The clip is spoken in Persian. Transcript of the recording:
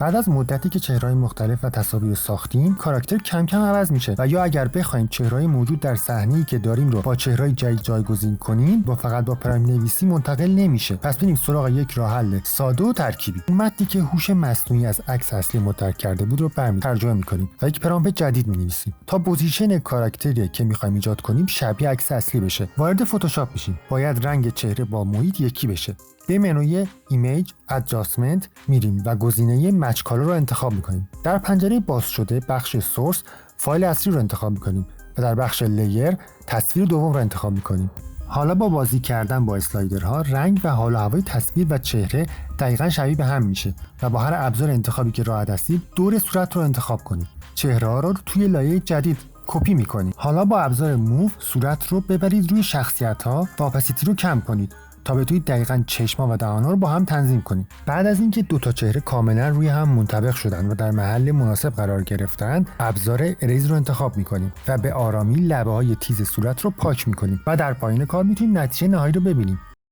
بعد از مدتی که چهره‌های مختلف و تصاویر ساختیم، کاراکتر کم کم عوض میشه و یا اگر بخوایم چهره‌های موجود در صحنه‌ای که داریم رو با چهره‌های جدید جایگزین کنیم، فقط با پرایم نویسی منتقل نمیشه. پس بریم سراغ یک راه حل ساده و ترکیبی. متنی که هوش مصنوعی از عکس اصلی مدرک کرده بود رو ترجمه می‌کنیم و یک پرامپت جدید می‌نویسیم تا پوزیشن کاراکتری که می‌خوایم ایجاد کنیم شبیه عکس اصلی بشه. وارد فتوشاپ میشیم. باید رنگ چهره با محیط یکی بشه. به منوی ایمیج ادجاستمنت میریم و گزینه مچ کالر رو انتخاب میکنیم. در پنجره باز شده بخش سورس فایل اصلی رو انتخاب میکنیم و در بخش لیر تصویر دوم رو انتخاب میکنیم. حالا با بازی کردن با اسلایدرها رنگ و حال و هوای تصویر و چهره دقیقاً شبیه به هم میشه و با هر ابزار انتخابی که راحت هستید دور صورت رو انتخاب کنید. چهره ها رو توی لایه جدید کپی میکنید. حالا با ابزار موو صورت رو ببرید روی شخصیت ها و اپاسیتی رو کم کنید تا بتونید دقیقاً چشما و دهانا رو با هم تنظیم کنید. بعد از اینکه دو تا چهره کاملا روی هم منطبق شدن و در محل مناسب قرار گرفتن، ابزار اریز رو انتخاب می‌کنیم و به آرامی لبه‌های تیز صورت رو پاک می‌کنیم و در پایین کار می‌تونیم نتیجه نهایی رو ببینیم.